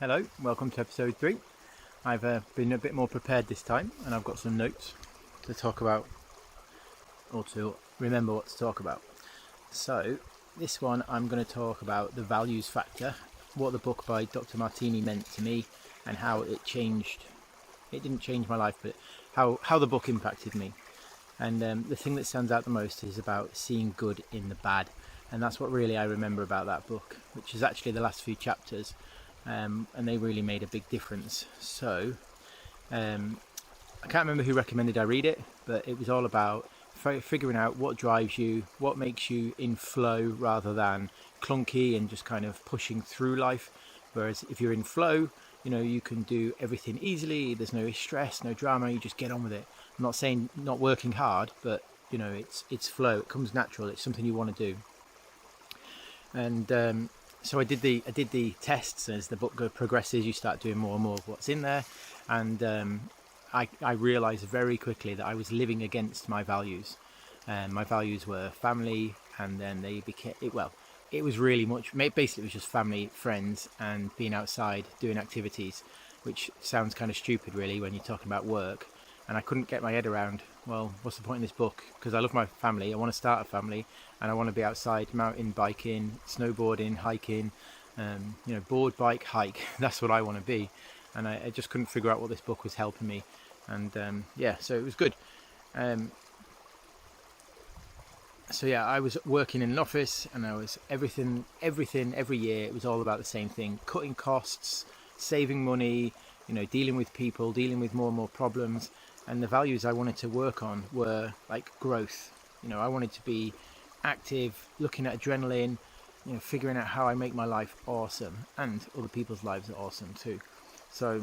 Hello, welcome to episode 3. I've been a bit more prepared this time and I've got some notes to talk about or to remember what to talk about. So this one I'm going to talk about the values factor, what the book by Dr. Martini meant to me and how it didn't change my life, but how the book impacted me. And the thing that stands out the most is about seeing good in the bad, and that's what really I remember about that book, which is actually the last few chapters. And they really made a big difference. So I can't remember who recommended I read it, but it was all about figuring out what drives you, what makes you in flow rather than clunky and just kind of pushing through life. Whereas if you're in flow, you can do everything easily, there's no stress, no drama, you just get on with it. I'm not saying not working hard, but it's flow, it comes natural, it's something you want to do. And so I did the tests. As the book progresses, you start doing more and more of what's in there, and I realised very quickly that I was living against my values. My values were family, and then they became it was really much. Basically, it was just family, friends, and being outside doing activities, which sounds kind of stupid, really, when you're talking about work. And I couldn't get my head around, well, what's the point in this book? Because I love my family, I want to start a family, and I want to be outside mountain biking, snowboarding, hiking, board, bike, hike. That's what I want to be. And I just couldn't figure out what this book was helping me. And so it was good. I was working in an office, and I was everything every year. It was all about the same thing: cutting costs, saving money, dealing with people, dealing with more and more problems. And the values I wanted to work on were like growth. I wanted to be active, looking at adrenaline, figuring out how I make my life awesome, and other people's lives are awesome too. So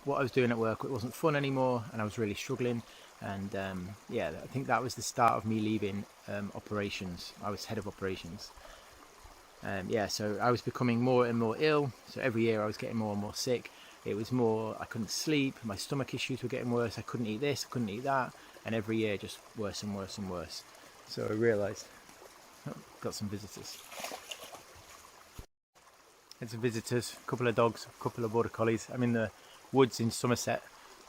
what I was doing at work, it wasn't fun anymore, and I was really struggling. And I think that was the start of me leaving operations. I was head of operations. So I was becoming more and more ill. So every year I was getting more and more sick. It was more, I couldn't sleep, my stomach issues were getting worse, I couldn't eat this, I couldn't eat that, and every year just worse and worse and worse. So I realised, got some visitors. Had some visitors, a couple of dogs, a couple of border collies. I'm in the woods in Somerset,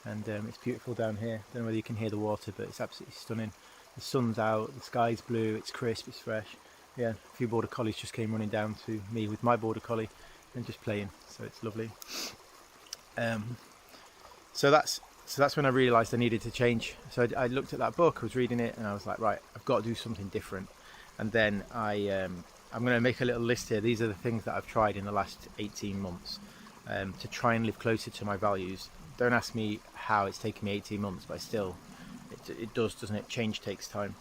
and it's beautiful down here. Don't know whether you can hear the water, but it's absolutely stunning. The sun's out, the sky's blue, it's crisp, it's fresh. Yeah, a few border collies just came running down to me with my border collie and just playing, so it's lovely. So that's when I realised I needed to change. So I looked at that book, I was reading it, and I was like, right, I've got to do something different. And then I'm going to make a little list here. These are the things that I've tried in the last 18 months to try and live closer to my values. Don't ask me how it's taken me 18 months, but it does, doesn't it? Change takes time.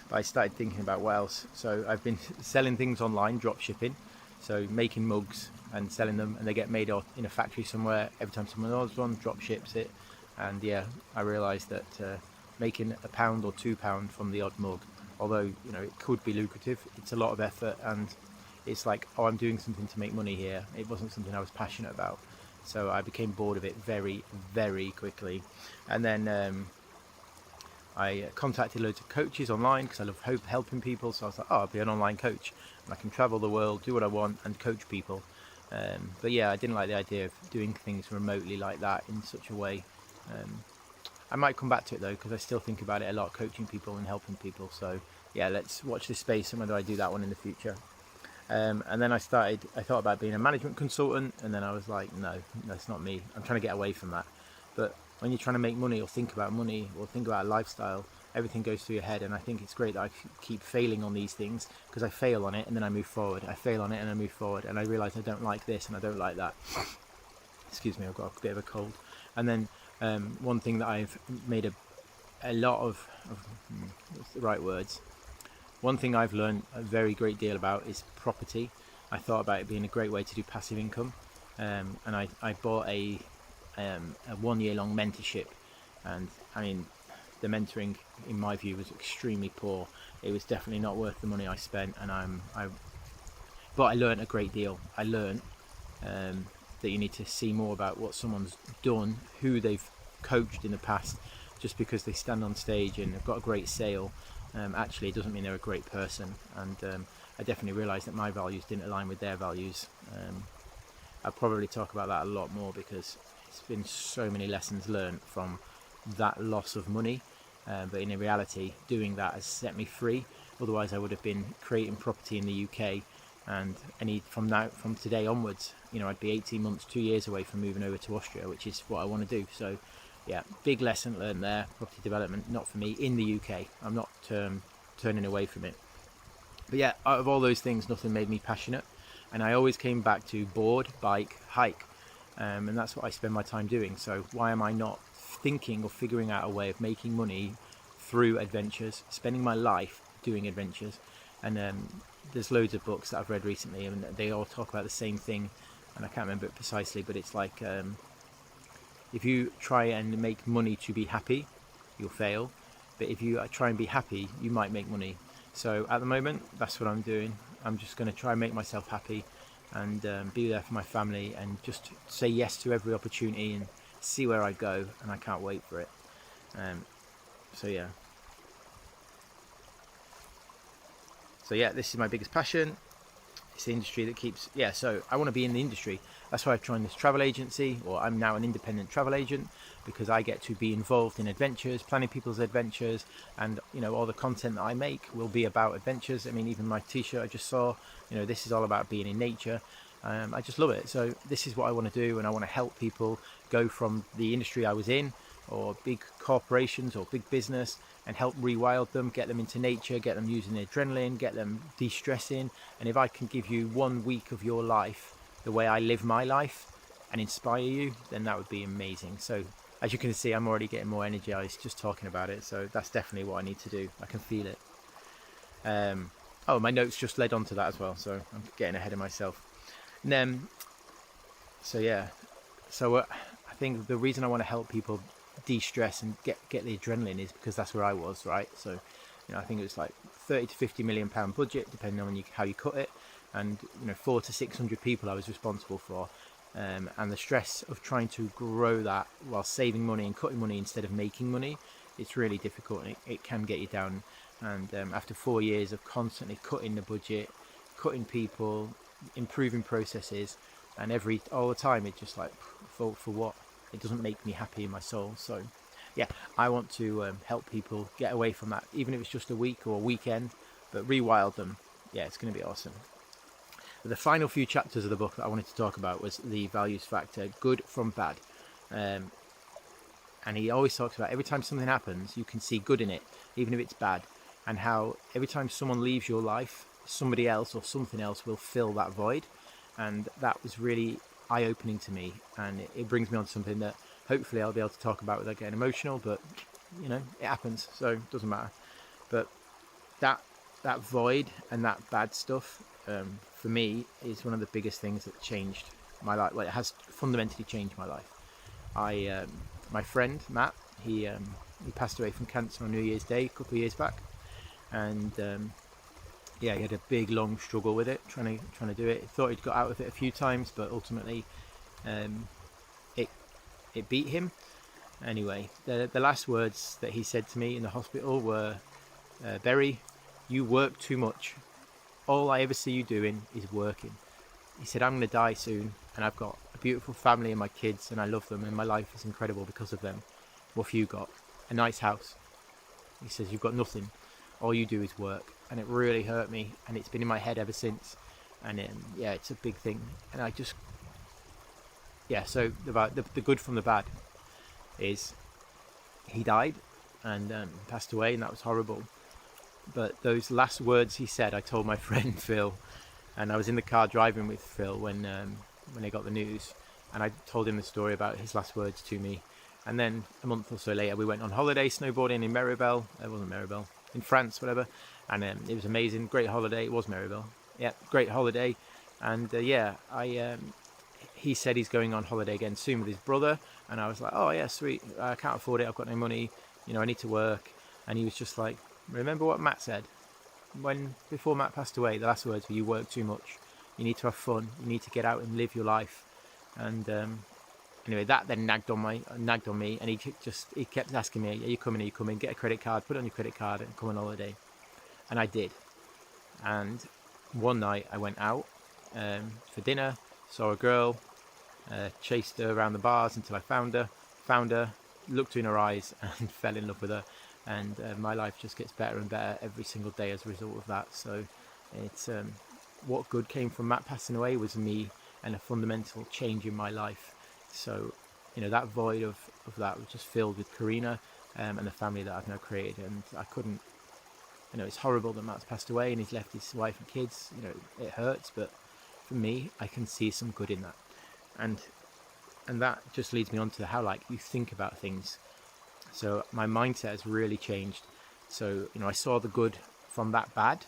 But I started thinking about what else. So I've been selling things online, drop shipping. So making mugs and selling them, and they get made in a factory somewhere. Every time someone orders one, drop ships it. And I realised that making £1 or £2 from the odd mug, although it could be lucrative, it's a lot of effort, and it's like, I'm doing something to make money here. It wasn't something I was passionate about, so I became bored of it very, very quickly. And then I contacted loads of coaches online because I love helping people. So I was like, I'll be an online coach, and I can travel the world, do what I want, and coach people. But I didn't like the idea of doing things remotely like that in such a way. I might come back to it though, because I still think about it a lot, coaching people and helping people. So let's watch this space and whether I do that one in the future. And then I thought about being a management consultant, and then I was like, no, that's not me. I'm trying to get away from that. But when you're trying to make money or think about money or think about a lifestyle, everything goes through your head. And I think it's great that I keep failing on these things, because I fail on it and then I move forward. I fail on it and I move forward, and I realise I don't like this and I don't like that. Excuse me, I've got a bit of a cold. And then one thing that I've made a lot of what's the right words? One thing I've learned a very great deal about is property. I thought about it being a great way to do passive income, and I bought a 1 year long mentorship, and I mean, the mentoring in my view was extremely poor. It was definitely not worth the money I spent, and but I learned a great deal. I learned that you need to see more about what someone's done, who they've coached in the past. Just because they stand on stage and have got a great sale, actually it doesn't mean they're a great person. And I definitely realised that my values didn't align with their values. I'll probably talk about that a lot more, because it's been so many lessons learned from that loss of money. But in reality, doing that has set me free. Otherwise, I would have been creating property in the UK, and from today onwards, I'd be 18 months, 2 years away from moving over to Austria, which is what I want to do. So, yeah, big lesson learned there. Property development, not for me in the UK. I'm not turning away from it. But yeah, out of all those things, nothing made me passionate, and I always came back to board, bike, hike, and that's what I spend my time doing. So why am I not thinking or figuring out a way of making money through adventures, spending my life doing adventures? And there's loads of books that I've read recently, and they all talk about the same thing, and I can't remember it precisely, but it's like, if you try and make money to be happy, you'll fail. But if you try and be happy, you might make money. So at the moment, that's what I'm doing. I'm just going to try and make myself happy, and be there for my family, and just say yes to every opportunity and see where I go, and I can't wait for it. So yeah, this is my biggest passion. It's the industry that keeps, so I want to be in the industry. That's why I've joined this travel agency, or I'm now an independent travel agent, because I get to be involved in adventures, planning people's adventures, and all the content that I make will be about adventures. I mean, even my t-shirt I just saw, this is all about being in nature. I just love it. So this is what I want to do, and I want to help people go from the industry I was in, or big corporations or big business, and help rewild them, get them into nature, get them using adrenaline, get them de-stressing. And if I can give you 1 week of your life the way I live my life and inspire you, then that would be amazing. So as you can see, I'm already getting more energized just talking about it. So that's definitely what I need to do. I can feel it. My notes just led on to that as well, so I'm getting ahead of myself. And then, I think the reason I want to help people de-stress and get the adrenaline is because that's where I was, right? So I think it was like 30 to 50 million pound budget, depending on how you cut it, and 400 to 600 people I was responsible for, and the stress of trying to grow that while saving money and cutting money instead of making money, it's really difficult, and it can get you down. And after 4 years of constantly cutting the budget, cutting people, improving processes, and all the time, it's just like, for what? It doesn't make me happy in my soul. So yeah, I want to help people get away from that, even if it's just a week or a weekend, but rewild them. Yeah, it's going to be awesome. But the final few chapters of the book that I wanted to talk about was the values factor, good from bad. And he always talks about every time something happens, you can see good in it, even if it's bad, and how every time someone leaves your life, somebody else or something else will fill that void. And that was really eye-opening to me, and it brings me on to something that hopefully I'll be able to talk about without getting emotional, but it happens, so it doesn't matter. But that void and that bad stuff, for me, is one of the biggest things that changed my life. Well, it has fundamentally changed my life. My friend Matt, he passed away from cancer on New Year's Day a couple of years back, and he had a big long struggle with it, trying to do it. He thought he'd got out of it a few times, but ultimately it beat him. Anyway, the last words that he said to me in the hospital were, Berry, you work too much. All I ever see you doing is working. He said, I'm going to die soon, and I've got a beautiful family and my kids, and I love them, and my life is incredible because of them. What have you got? A nice house. He says, you've got nothing. All you do is work. And it really hurt me, and it's been in my head ever since. And it's a big thing. And I just, so the good from the bad is he died and passed away, and that was horrible. But those last words he said, I told my friend Phil, and I was in the car driving with Phil when I got the news, and I told him the story about his last words to me. And then a month or so later, we went on holiday snowboarding in Meribel. It wasn't Meribel, in France, whatever. And it was amazing, great holiday. It was Meribel, yeah, great holiday. And he said he's going on holiday again soon with his brother, and I was like, oh yeah, sweet. I can't afford it. I've got no money. I need to work. And he was just like, remember what Matt said before Matt passed away? The last words were, you work too much. You need to have fun. You need to get out and live your life. And anyway, that then nagged on me, and he kept asking me, are you coming? Get a credit card, put it on your credit card, and come on holiday. And I did. And one night I went out for dinner, saw a girl, chased her around the bars until I found her, looked in her eyes and fell in love with her. And my life just gets better and better every single day as a result of that. So it's what good came from Matt passing away was me and a fundamental change in my life. So that void of that was just filled with Karina and the family that I've now created. And I couldn't, it's horrible that Matt's passed away and he's left his wife and kids. It hurts, but for me, I can see some good in that. And that just leads me on to how you think about things. So my mindset has really changed. So I saw the good from that bad,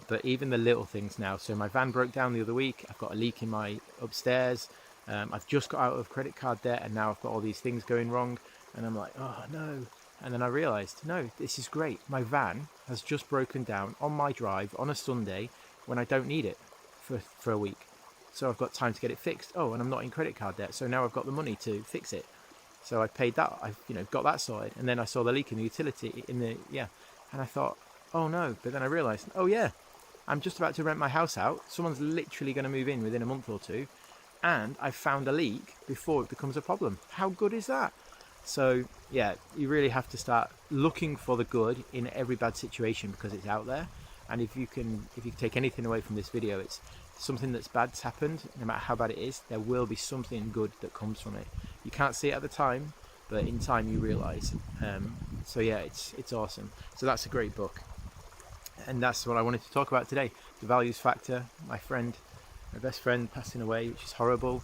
but even the little things now. So my van broke down the other week. I've got a leak in my upstairs. I've just got out of credit card debt, and now I've got all these things going wrong. And I'm like, oh no. And then I realised, no, this is great. My van has just broken down on my drive on a Sunday when I don't need it for a week. So I've got time to get it fixed. Oh, and I'm not in credit card debt, so now I've got the money to fix it. So I paid that. I've got that sorted. And then I saw the leak in the utility and I thought, oh no. But then I realised, oh yeah, I'm just about to rent my house out. Someone's literally going to move in within a month or two, and I found a leak before it becomes a problem. How good is that? So yeah, you really have to start looking for the good in every bad situation, because it's out there. And if you take anything away from this video, it's something that's bad's happened. No matter how bad it is, there will be something good that comes from it. You can't see it at the time, but in time you realise. So yeah, it's awesome. So that's a great book, and that's what I wanted to talk about today. The Values Factor. My best friend passing away, which is horrible,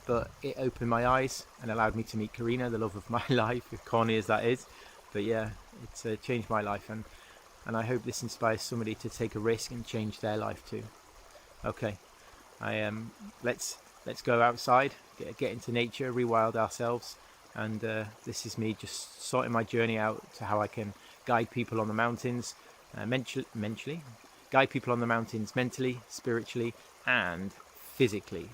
but it opened my eyes and allowed me to meet Karina, the love of my life, as corny as that is. But yeah, it's changed my life, and I hope this inspires somebody to take a risk and change their life too. Okay, let's go outside, get into nature, rewild ourselves. And this is me just sorting my journey out to how I can guide people on the mountains, mentally, guide people on the mountains mentally, spiritually, and physically.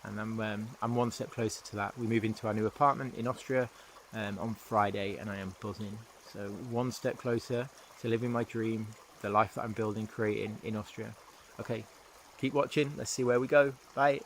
And I'm one step closer to that. We move into our new apartment in Austria on Friday, and I am buzzing. So one step closer to living my dream, the life that I'm building, creating in Austria. Okay, keep watching. Let's see where we go. Bye.